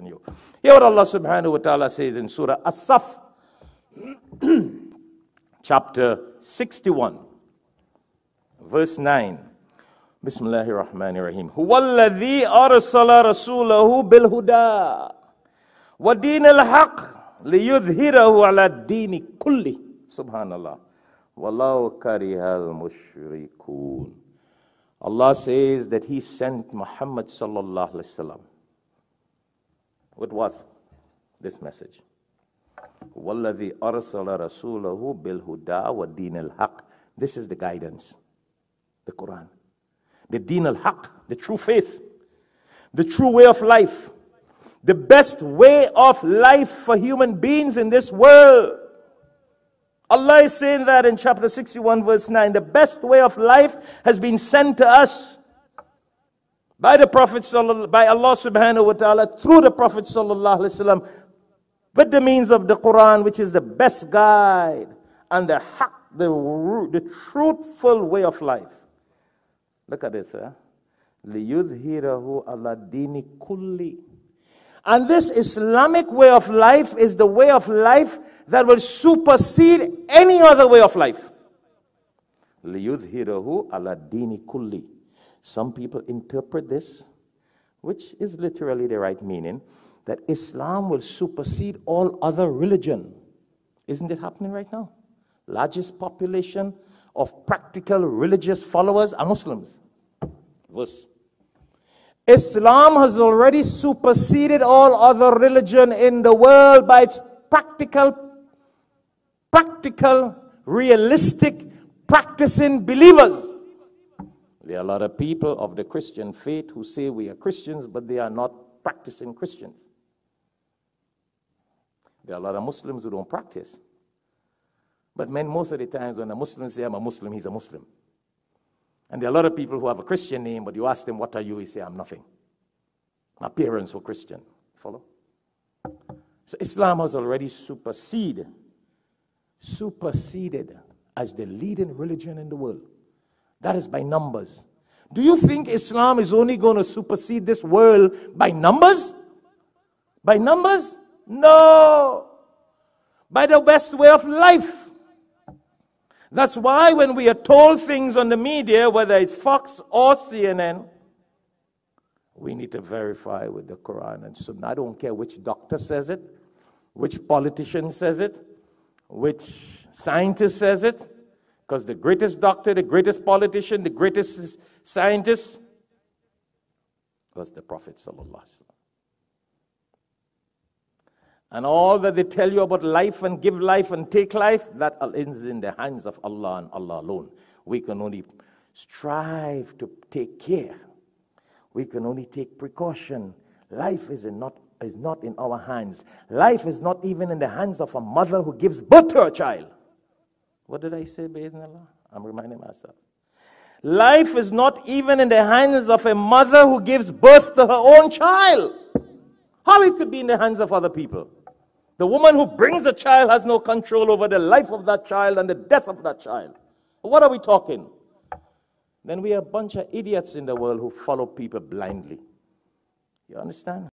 in you. Hear what Allah subhanahu wa ta'ala says in Surah As-Saf, chapter 61, verse 9. Bismillahir Rahmanir Rahim. Huwalladhi arsala rasulahu bil huda wa dinil haqq liyudhhirahu ala dini kulli. Subhanallah. Wallahu karihal mushrikun. Allah says that He sent Muhammad sallallahu alaihi wasallam with what? This message. Walladhi arsala rasulahu bil huda wa dinil haqq. This is the guidance, the Quran. The din al-haq, the true faith, the true way of life, the best way of life for human beings in this world. Allah is saying that in chapter 61 verse 9, the best way of life has been sent to us by the Prophet, by Allah subhanahu wa ta'ala, through the Prophet sallallahu alaihi wasallam, with the means of the Quran, which is the best guide, and the haq, the truthful way of life. Look at this, لِيُظْهِرَهُ عَلَى دِينِ kulli. And this Islamic way of life is the way of life that will supersede any other way of life. لِيُظْهِرَهُ عَلَى دِينِ kulli. Some people interpret this, which is literally the right meaning, that Islam will supersede all other religion. Isn't it happening right now? Largest population of practical religious followers are Muslims. Verse. Islam has already superseded all other religion in the world by its practical, realistic, practicing believers. There are a lot of people of the Christian faith who say we are Christians, but they are not practicing Christians. There are a lot of Muslims who don't practice. But most of the times when a Muslim says, I'm a Muslim, he's a Muslim. And there are a lot of people who have a Christian name, but you ask them, what are you? He say, I'm nothing. My parents were Christian. Follow? So Islam has already superseded as the leading religion in the world. That is by numbers. Do you think Islam is only going to supersede this world by numbers? By numbers? No. By the best way of life. That's why when we are told things on the media, whether it's Fox or CNN, we need to verify with the Quran and Sunnah. I don't care which doctor says it, which politician says it, which scientist says it, because the greatest doctor, the greatest politician, the greatest scientist was the Prophet sallallahu alaihi wasallam. And all that they tell you about life and give life and take life, that is in the hands of Allah and Allah alone. We can only strive to take care. We can only take precaution. Life is not in our hands. Life is not even in the hands of a mother who gives birth to a child. What did I say, Bismillah? I'm reminding myself. Life is not even in the hands of a mother who gives birth to her own child. How it could be in the hands of other people? The woman who brings the child has no control over the life of that child and the death of that child. What are we talking? Then we are a bunch of idiots in the world who follow people blindly. You understand?